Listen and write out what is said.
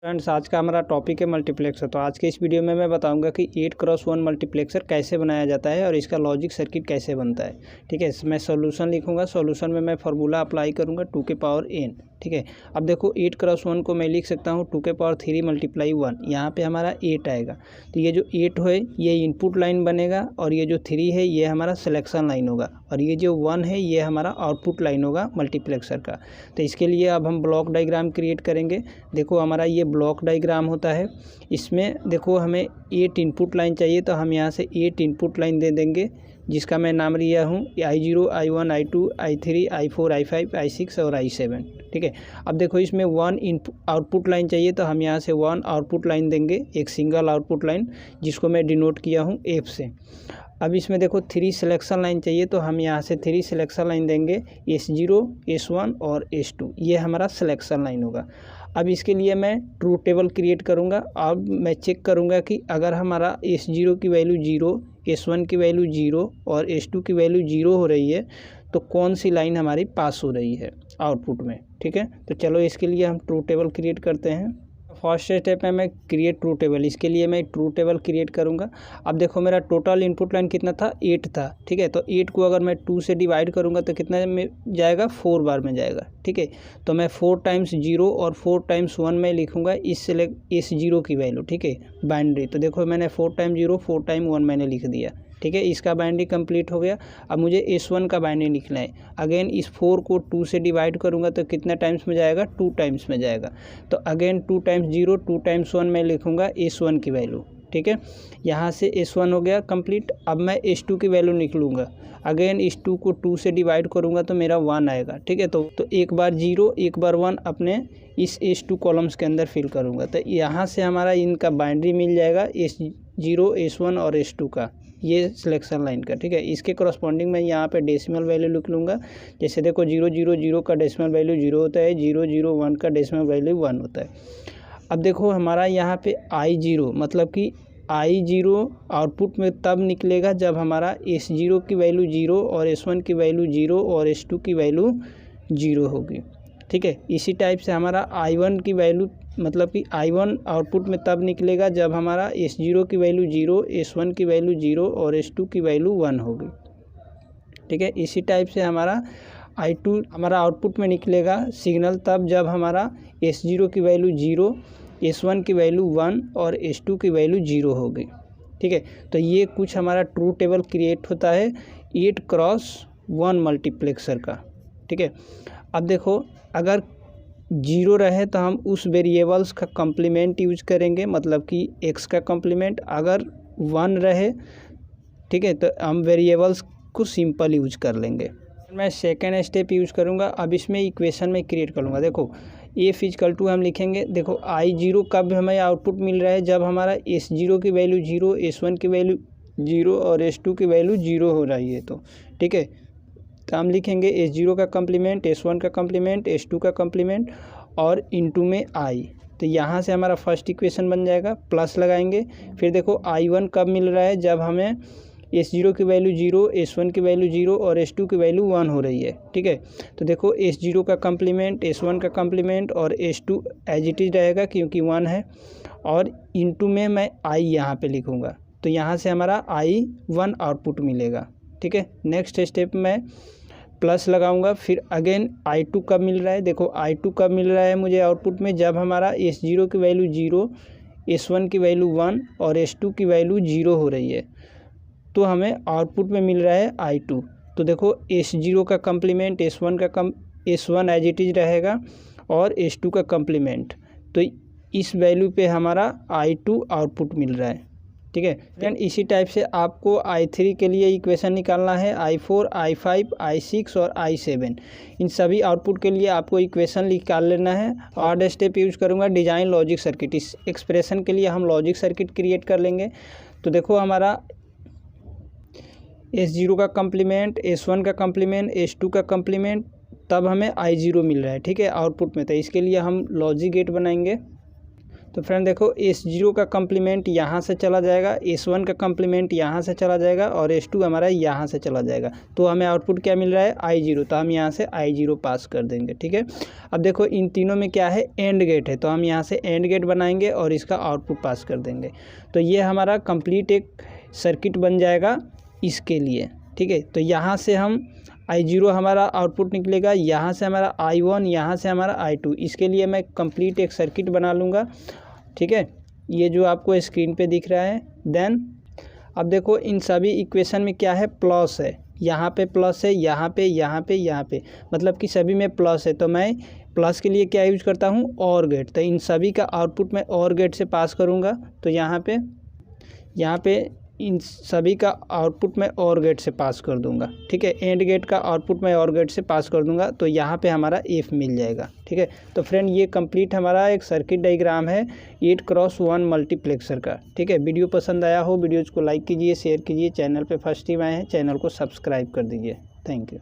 Friends, आज का हमारा टॉपिक है मल्टीप्लेक्सर। तो आज के इस वीडियो में मैं बताऊंगा कि 8x1 मल्टीप्लेक्सर कैसे बनाया जाता है और इसका लॉजिक सर्किट कैसे बनता है। ठीक है, मैं सॉल्यूशन लिखूंगा, सॉल्यूशन में मैं फार्मूला अप्लाई करूंगा 2 के पावर n। ठीक है, अब देखो 8x1 को मैं लिख सकता हूँ 2 के पावर 3 मल्टीप्लाई 1। यहाँ पे हमारा 8 आएगा, तो ये जो 8 है ये इनपुट लाइन बनेगा और ये जो 3 है ये हमारा सिलेक्शन लाइन होगा और ये जो 1 है ये हमारा आउटपुट लाइन होगा मल्टीप्लेक्सर का। तो इसके लिए अब हम ब्लॉक डायग्राम क्रिएट करेंगे। देखो हमारा ये ब्लॉक डायग्राम होता है, इसमें देखो हमें 8 इनपुट लाइन चाहिए, तो हम यहाँ से 8 इनपुट लाइन दे देंगे जिसका मैं नाम लिया हूँ I0, I1, I2, I3, I4, I5, I6 और I7। ठीक है, अब देखो इसमें 1 आउटपुट लाइन चाहिए, तो हम यहाँ से 1 आउटपुट लाइन देंगे, एक सिंगल आउटपुट लाइन जिसको मैं डिनोट किया हूँ F से। अब इसमें देखो 3 सिलेक्शन लाइन चाहिए, तो हम यहाँ से 3 सिलेक्शन लाइन देंगे, S0, S1 और S2, ये हमारा सिलेक्शन लाइन होगा। अब इसके लिए मैं ट्रू टेबल क्रिएट करूँगा। अब मैं चेक करूँगा कि अगर हमारा S0 की वैल्यू 0, S1 की वैल्यू 0 और S2 की वैल्यू 0 हो रही है तो कौन सी लाइन हमारी पास हो रही है आउटपुट में। ठीक है, तो चलो इसके लिए हम ट्रू टेबल क्रिएट करते हैं। फर्स्ट स्टेप में मैं क्रिएट ट्रू टेबल, इसके लिए मैं ट्रू टेबल क्रिएट करूंगा। अब देखो मेरा टोटल इनपुट लाइन कितना था, 8 था। ठीक है, तो 8 को अगर मैं 2 से डिवाइड करूंगा तो कितना में जाएगा, 4 बार में जाएगा। ठीक है, तो मैं 4 टाइम्स 0 और 4 टाइम्स 1 में लिखूंगा इस S0 की वैल्यू। ठीक है, बाइनरी, तो देखो मैंने 4 टाइम 0 4 टाइम 1 मैंने लिख दिया। ठीक है, इसका बाइनरी कंप्लीट हो गया। अब मुझे S1 का बाइनरी लिखना है। अगेन इस 4 को 2 से डिवाइड करूंगा तो कितना टाइम्स में जाएगा, 2 टाइम्स में जाएगा। तो अगेन 2 टाइम्स 0 2 टाइम्स 1 में लिखूंगा S1 की वैल्यू। ठीक है, यहाँ से S1 हो गया कंप्लीट। अब मैं S2 की वैल्यू निकलूँगा। अगेन इस 2 को 2 से डिवाइड करूँगा तो मेरा 1 आएगा। ठीक है, तो एक बार 0 एक बार 1 अपने इस S2 कॉलम्स के अंदर फिल करूँगा, तो यहाँ से हमारा इनका बाइनरी मिल जाएगा S0, S1 और S2 का, ये सिलेक्शन लाइन का। ठीक है, इसके करस्पॉन्डिंग मैं यहाँ पे डेसिमल वैल्यू लिख लूँगा। जैसे देखो 0 0 0 का डेसिमल वैल्यू 0 होता है, 0 0 1 का डेसिमल वैल्यू 1 होता है। अब देखो हमारा यहाँ पे I0 मतलब कि I0 आउटपुट में तब निकलेगा जब हमारा S0 की वैल्यू 0 और S1 की वैल्यू 0 और S2 की वैल्यू 0 होगी। ठीक है, इसी टाइप से हमारा I1 की वैल्यू मतलब कि I1 आउटपुट में तब निकलेगा जब हमारा S0 की वैल्यू 0, S1 की वैल्यू 0 और S2 की वैल्यू 1 होगी। ठीक है, इसी टाइप से हमारा I2 हमारा आउटपुट में निकलेगा सिग्नल तब जब हमारा S0 की वैल्यू 0, S1 की वैल्यू 1 और S2 की वैल्यू 0 होगी। ठीक है, तो ये कुछ हमारा ट्रू टेबल क्रिएट होता है 8x1 मल्टीप्लेक्सर का। ठीक है, अब देखो अगर 0 रहे तो हम उस वेरिएबल्स का कम्प्लीमेंट यूज करेंगे, मतलब कि x का कम्प्लीमेंट। अगर 1 रहे, ठीक है, तो हम वेरिएबल्स को सिंपल यूज कर लेंगे। मैं सेकेंड स्टेप यूज करूँगा। अब इसमें इक्वेशन में क्रिएट करूँगा। देखो F = हम लिखेंगे, देखो I0 कब हमें आउटपुट मिल रहा है, जब हमारा S0 की वैल्यू 0, S1 की वैल्यू 0 और S2 की वैल्यू 0 हो रही है। तो ठीक है, तो हम लिखेंगे S0 का कम्प्लीमेंट, S1 का कम्प्लीमेंट, S2 का कम्प्लीमेंट और इनटू में I। तो यहाँ से हमारा फर्स्ट इक्वेशन बन जाएगा, प्लस लगाएंगे। फिर देखो I1 कब मिल रहा है, जब हमें S0 की वैल्यू 0, S1 की वैल्यू 0 और S2 की वैल्यू 1 हो रही है। ठीक है, तो देखो S0 का कम्प्लीमेंट, S1 का कम्प्लीमेंट और S2 एज इट इज रहेगा क्योंकि 1 है, और इनटू में मैं I यहाँ पे लिखूँगा। तो यहाँ से हमारा I1 आउटपुट मिलेगा। ठीक है, नेक्स्ट स्टेप में प्लस लगाऊंगा। फिर अगेन I2 कब मिल रहा है, देखो I2 कब मिल रहा है मुझे आउटपुट में, जब हमारा S0 की वैल्यू 0, S1 की वैल्यू 1 और S2 की वैल्यू 0 हो रही है, तो हमें आउटपुट में मिल रहा है I2। तो देखो S0 का complement, S1 as it is रहेगा और S2 का कम्प्लीमेंट, तो इस वैल्यू पे हमारा I2 आउटपुट मिल रहा है। ठीक है, फ्रेंड इसी टाइप से आपको I3 के लिए इक्वेशन निकालना है, I4, I5, I6 और I7। इन सभी आउटपुट के लिए आपको इक्वेशन निकाल लेना है। थर्ड स्टेप यूज करूँगा डिजाइन लॉजिक सर्किट। इस एक्सप्रेशन के लिए हम लॉजिक सर्किट क्रिएट कर लेंगे। तो देखो हमारा S0 का कम्प्लीमेंट, S1 का कम्प्लीमेंट, S2 का कम्प्लीमेंट, तब हमें I0 मिल रहा है। ठीक है, आउटपुट में। तो इसके लिए हम लॉजिक गेट बनाएंगे। तो फ्रेंड देखो S0 का कम्प्लीमेंट यहाँ से चला जाएगा, S1 का कम्प्लीमेंट यहाँ से चला जाएगा और S2 हमारा यहाँ से चला जाएगा। तो हमें आउटपुट क्या मिल रहा है I0, तो हम यहाँ से I0 पास कर देंगे। ठीक है, अब देखो इन तीनों में क्या है एंड गेट है, तो हम यहाँ से एंड गेट बनाएंगे और इसका आउटपुट पास कर देंगे। तो ये हमारा कंप्लीट एक सर्किट बन जाएगा इसके लिए। ठीक है, तो यहाँ से हम I0 हमारा आउटपुट निकलेगा, यहाँ से हमारा I1, यहाँ से हमारा I2। इसके लिए मैं कंप्लीट एक सर्किट बना लूँगा। ठीक है, ये जो आपको स्क्रीन पे दिख रहा है। देन अब देखो इन सभी इक्वेशन में क्या है प्लस है, यहाँ पे प्लस है, यहाँ पे, यहाँ पे, यहाँ पे, मतलब कि सभी में प्लस है। तो मैं प्लस के लिए क्या यूज करता हूँ और गेट। तो इन सभी का आउटपुट मैं और गेट से पास करूँगा। तो यहाँ पे इन सभी का आउटपुट मैं और गेट से पास कर दूंगा। ठीक है, एंड गेट का आउटपुट मैं और गेट से पास कर दूंगा। तो यहाँ पे हमारा एफ मिल जाएगा। ठीक है, तो फ्रेंड ये कंप्लीट हमारा एक सर्किट डायग्राम है 8x1 मल्टीप्लेक्सर का। ठीक है, वीडियो पसंद आया हो वीडियोज़ को लाइक कीजिए, शेयर कीजिए। चैनल पे फर्स्ट टाइम आए हैं चैनल को सब्सक्राइब कर दीजिए। Thank you.